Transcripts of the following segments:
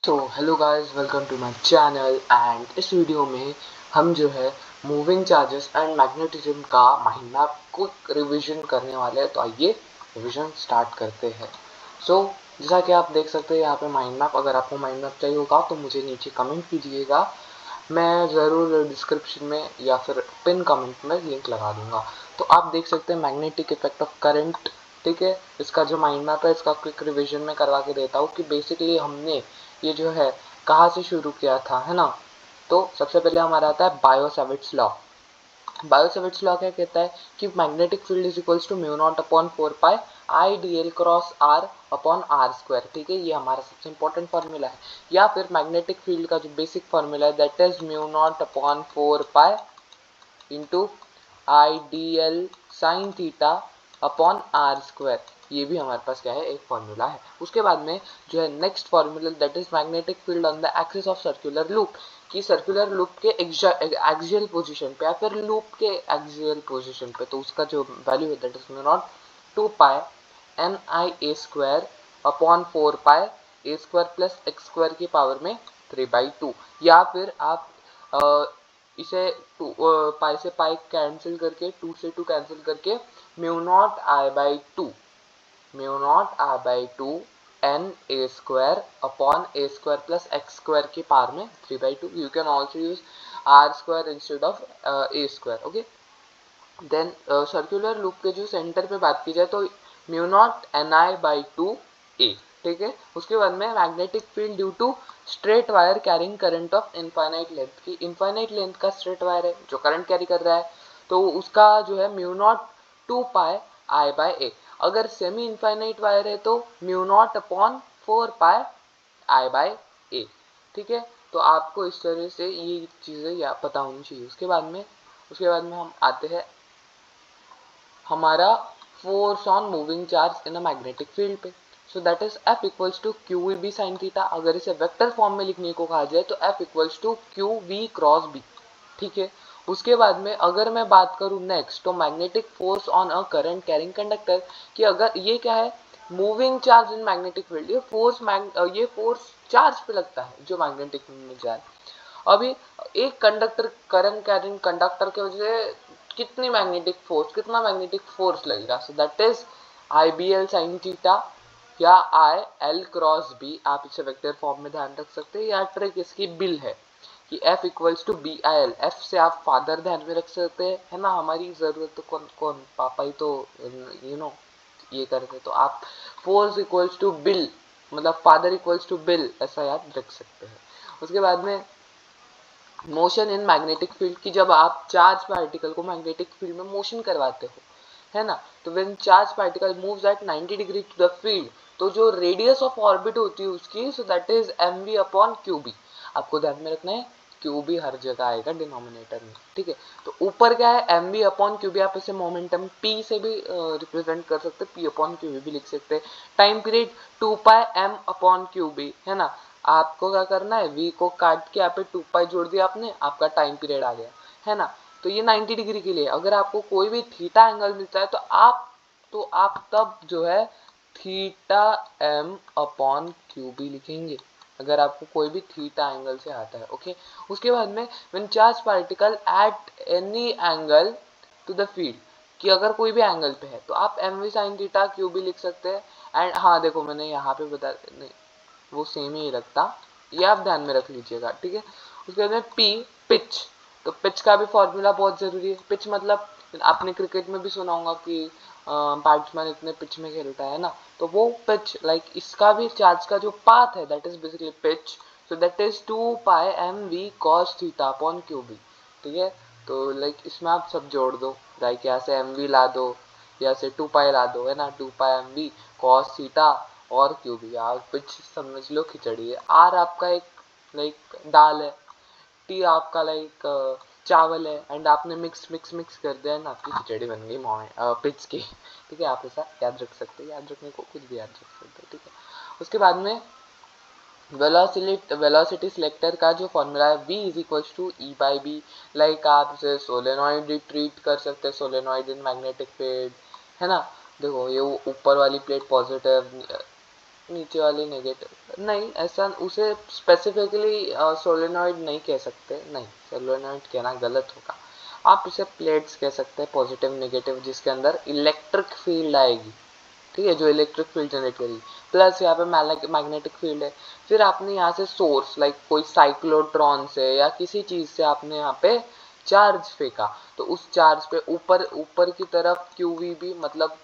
तो hello guys, welcome to my channel and इस video में हम जो है मूविंग चार्जेस एंड मैग्नेटिज्म का माइंड मैप क्विक रिवीजन करने वाले हैं। तो आइए रिवीजन स्टार्ट करते हैं। जैसा कि आप देख सकते हैं यहाँ पे माइंड मैप, अगर आपको माइंड मैप चाहिए होगा तो मुझे नीचे कमेंट कीजिएगा। मैं ज़रूर डिस्क्रिप्शन में या फिर पिन कमेंट में लिंक लगा दूंगा। तो आप देख सकते हैं मैग्नेटिक इफेक्ट ऑफ करंट। ठीक है, इसका जो माइंड मैप है इसका क्विक रिवीजन में करवा के देता हूँ कि बेसिकली हमने ये जो है कहाँ से शुरू किया था, है ना। तो सबसे पहले हमारा आता है बायो सेविट्स लॉ। बायो सेविट्स लॉ क्या कहता है कि magnetic field is equals to mu naught upon 4 pi I D L cross R upon R square. ठीक है, ये हमारा सबसे इंपॉर्टेंट फॉर्मूला है। या फिर मैग्नेटिक फील्ड का जो बेसिक फॉर्मूला है that is mu naught upon 4 pi into I D L sine theta upon R square. ये भी हमारे पास क्या है, एक फॉर्मूला है। उसके बाद में जो है next formula that is magnetic field on the axis of circular loop, कि सर्कुलर लूप के एक्सियल पोजीशन पे या फिर लूप के एक्सियल पोजीशन पे, तो उसका जो वैल्यू है that is mu naught 2 pi N I A square upon 4 pi A square plus x square की पावर में 3/2। या फिर आप इसे पाई से पाई कैंसिल करके 2 से 2 कैंसिल करके mu naught I by two n a square upon a square plus x square की पावर में 3/2। You can also use r square instead of a square. Okay, then circular loop के जो centre पे बात की जाए तो mu naught n I by two a. ठीक है, उसके बाद में magnetic field due to straight wire carrying current of infinite length, की इनफाइनाइट लेंथ का स्ट्रेट वायर है जो करंट कैरी कर रहा है, तो उसका जो है mu naught 2 pi I by a. अगर सेमी इनफाइनाइट वायर है तो mu naught upon 4 pi I by a. ठीक है, तो आपको इस तरह से ये चीज़ें या पता होनी चाहिए। उसके बाद में हम आते हैं हमारा force on moving charge in a magnetic field पे। So that is F equals to Q v B sine theta. अगर इसे वेक्टर फॉर्म में लिखने को कहा जाए तो F equals to Q V cross B. ठीक है, उसके बाद में अगर मैं बात करूं नेक्स्ट तो magnetic force on a current carrying conductor, कि अगर ये क्या है, moving charge in magnetic field, ये फोर्स चार्ज पे लगता है जो मैग्नेटिक फील्ड में जा रहा है। अभी एक कंडक्टर करंट कैरिंग कंडक्टर की वजह से कितना मैग्नेटिक फोर्स लगेगा। So that is I B L sine theta या आई एल क्रॉस बी। आप इसे वेक्टर फॉर्म में ध्यान रख सकते हैं। या ट्रिक इसकी बिल है कि F equals to B I L. F से आप फादर ध्यान में रख सकते हैं, है ना। हमारी जरूरत तो कौन कौन, पापा ही तो ये करते, तो आप फोर्स इक्वल्स टू बिल, मतलब फादर इक्वल्स टू बिल, ऐसा याद रख सकते हैं। उसके बाद में मोशन इन मैग्नेटिक फील्ड, की जब आप चार्ज पार्टिकल को मैग्नेटिक फील्ड में मोशन करवाते हो, है ना, तो when charge particle moves at 90 degree to the field, तो जो रेडियस ऑफ ऑर्बिट होती है उसकी, so that is M V upon Q B. आपको ध्यान में रखना है क्यू बी हर जगह आएगा डिनोमिनेटर में। ठीक है, तो ऊपर क्या है, M B upon Q B. आप इसे मोमेंटम पी से भी रिप्रेजेंट कर सकते हैं, पी अपॉन क्यू बी भी लिख सकते हैं। Time period 2 pi M upon Q B, है ना। आपको क्या करना है, v को काट के यहाँ पे 2 पाई जोड़ दिया आपने, आपका टाइम पीरियड आ गया, है ना। तो ये 90 डिग्री के लिए। अगर आपको कोई भी थीटा एंगल मिलता है तो आप तब जो है theta M upon Q B लिखेंगे, अगर आपको कोई भी थीटा एंगल से आता है। ओके, उसके बाद में when charge particle at any angle to the field, कि अगर कोई भी एंगल पे है तो आप M V sine theta Q B लिख सकते हैं। एंड हाँ देखो, मैंने यहाँ पे बता नहीं, वो सेम ही रखता, ये आप ध्यान में रख लीजिएगा। ठीक है, उसके बाद में पी, पिच। तो पिच का भी फॉर्मूला बहुत जरूरी है। पिच मतलब आपने क्रिकेट में भी सुना होगा कि बैट्समैन इतने पिच में खेलता है ना, तो वो पिच, लाइक इसका भी चार्ज का जो पाथ है that is basically pitch. So that is 2 pi M V cos theta upon Q B. ठीक है, तो लाइक इसमें आप सब जोड़ दो, लाइक यहाँ से एम वी ला दो, यहाँ से 2 पाई ला दो, है ना, 2 pi M V cos theta और क्यों भी। यार पिच समझ लो खिचड़ी है, आर आपका एक लाइक दाल है, टी आपका लाइक चावल है, एंड आपने मिक्स कर दिया ना, आपकी खिचड़ी बन गई पिच की। ठीक है, आप ऐसा याद रख सकते हैं, याद रखने को कुछ भी याद रख सकते हैं। ठीक है, उसके बाद में वेलोसिटी सिलेक्टर का जो फॉर्मूला है v is equals to E by B. Like आप इसे सोलेनॉइड ट्रीट कर सकते हैं, सोलेनॉइड इन मैग्नेटिक फील्ड, है ना। देखो ये ऊपर वाली प्लेट पॉजिटिव, नीचे वाली नेगेटिव नहीं, ऐसा उसे स्पेसिफिकली सोलेनॉइड नहीं कह सकते, नहीं सोलेनॉइड कहना गलत होगा। आप इसे प्लेट्स कह सकते हैं, पॉजिटिव नेगेटिव, जिसके अंदर इलेक्ट्रिक फील्ड आएगी, ठीक है, जो इलेक्ट्रिक फील्ड जनरेट करेगी, प्लस यहाँ पे मैग्नेटिक फील्ड है। फिर आपने यहाँ से सोर्स लाइक कोई साइक्लोट्रॉन से या किसी चीज से आपने यहाँ पे चार्ज फेंका, तो उस चार्ज पे ऊपर की तरफ QVB मतलब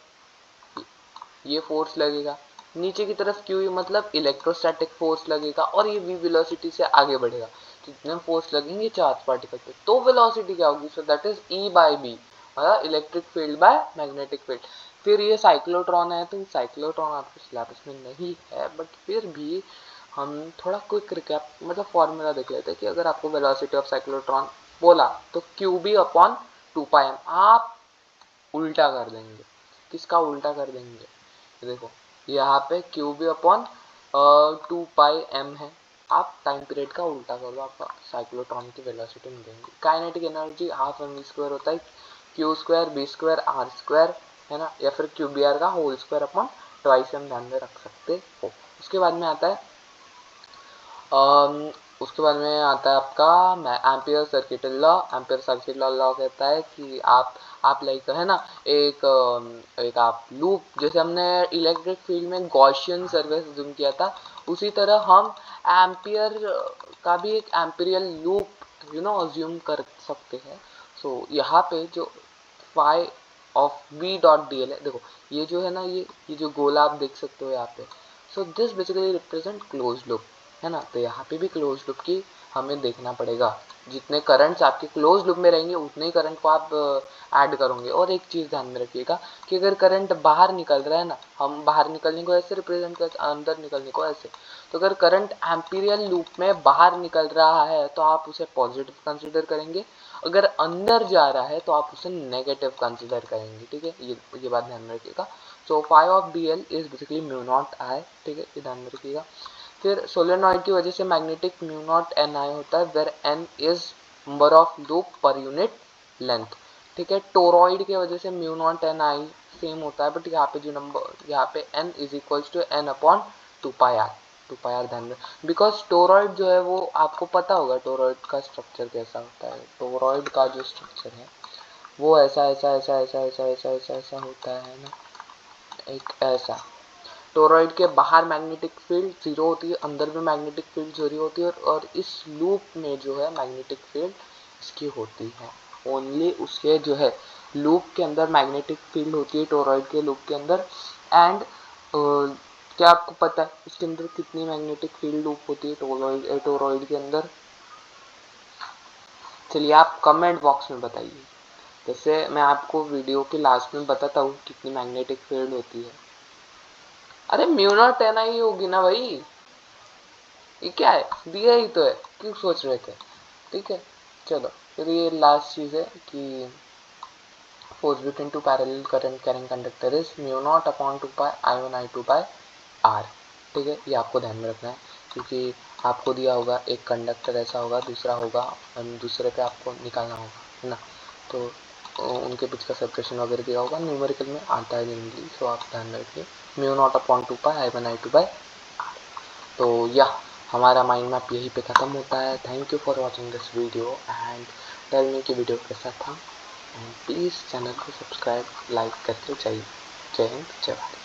ये फोर्स लगेगा, नीचे की तरफ QE मतलब इलेक्ट्रोस्टैटिक फोर्स लगेगा, और ये V वेलोसिटी से आगे बढ़ेगा। तो जितने फोर्स लगेंगे चार्ज पार्टिकल पे तो वेलोसिटी क्या होगी, सो दैट इज E/B, मतलब electric field by magnetic field. फिर ये साइक्लोट्रॉन है, तो साइक्लोट्रॉन आपके सिलेबस में नहीं है, बट फिर भी हम थोड़ा क्विक रिकैप मतलब फॉर्मूला देख लेते हैं कि अगर आपको वेलोसिटी ऑफ साइक्लोट्रॉन बोला तो QB/2πm, आप उल्टा कर देंगे। किसका उल्टा कर देंगे, देखो यहाँ पे QB/2πm है, आप टाइम पीरियड का उल्टा कर दो, आपका साइक्लोट्रॉन की वेलोसिटी मिलेंगी। काइनेटिक एनर्जी हाफ mv² होता है Q² B² R², है ना, या फिर QBR का होल स्क्वायर अपॉन ट्वाइस हम ध्यान में रख सकते हो। उसके बाद में आता है आपका ampere circuit law. Ampere circuit law कहता है कि आप लाइक है ना एक आप लूप, जैसे हमने इलेक्ट्रिक फील्ड में गॉसियन सर्फेस अज्यूम किया था, उसी तरह हम एम्पियर का भी एक एम्पिरियल लूप अज्यूम कर सकते हैं। सो यहाँ पे जो फाई ऑफ V.dl है, देखो ये जो है ना, ये जो गोला आप देख सकते हो यहाँ पे, so this basically represent close loop, है ना। तो यहाँ पे भी क्लोज लूप की हमें देखना पड़ेगा, जितने करंट्स आपके क्लोज लूप में रहेंगे उतने ही करंट को आप ऐड करोगे। और एक चीज ध्यान में रखिएगा कि अगर करंट बाहर निकल रहा है ना, हम बाहर निकलने को ऐसे रिप्रेजेंट करते, अंदर निकलने को ऐसे, तो अगर करंट एम्पीरियल लूप में बाहर निकल रहा है तो आप उसे पॉजिटिव कंसिडर करेंगे, अगर अंदर जा रहा है तो आप उसे नेगेटिव कंसिडर करेंगे, ठीक है, ये बात ध्यान में रखिएगा। So phi of DL is basically μ0I, ठीक है, ये ध्यान में रखिएगा। फिर सोलेनॉइड की वजह से मैग्नेटिक μ0NI होता है, where N is number of loop per unit length, ठीक है। टोरॉइड की वजह से μ0NI सेम होता है, बट यहाँ पे जो नंबर यहाँ पे N is equals to N/2πr, 2πr ध्यान में, बिकॉज टोरॉइड जो है वो आपको पता होगा टोरॉइड का स्ट्रक्चर कैसा होता है। टोरॉइड का जो स्ट्रक्चर है वो ऐसा ऐसा ऐसा ऐसा ऐसा ऐसा ऐसा ऐसा होता है ना, एक ऐसा। टोरॉइड के बाहर मैग्नेटिक फील्ड 0 होती है, अंदर भी मैग्नेटिक फील्ड 0 होती है, और इस लूप में जो है मैग्नेटिक फील्ड इसकी होती है, ओनली उसके जो है लूप के अंदर मैग्नेटिक फील्ड होती है, टोरॉइड के लूप के अंदर। एंड क्या आपको पता है इसके अंदर कितनी मैग्नेटिक फील्ड लूप होती है टोरॉइड के अंदर? चलिए आप कमेंट बॉक्स में बताइए, जैसे मैं आपको वीडियो के लास्ट में बताता हूँ कितनी मैग्नेटिक फील्ड होती है। अरे μ0NI होगी ना भाई, ये क्या है, दिया ही तो है, क्यों सोच रहे थे, ठीक है। चलो फिर ये लास्ट चीज है कि force between two parallel current carrying conductor is μ0/2πI1I2/R, ठीक है, ये आपको ध्यान में रखना है, क्योंकि आपको दिया होगा एक कंडक्टर ऐसा होगा, दूसरा होगा, दूसरे पे आपको निकालना होगा, है ना, तो उनके बीच का सेपरेशन वगैरह दिया होगा, न्यूमेरिकल में आता है जनरली, तो आप ध्यान रखिए μ0/2πI1I2/R। तो यह हमारा माइंड मैप यहीं पे ख़त्म होता है। Thank you for watching this video and tell me कि वीडियो कैसा था, एंड प्लीज़ चैनल को सब्सक्राइब लाइक करके जय हिंद जय भारत।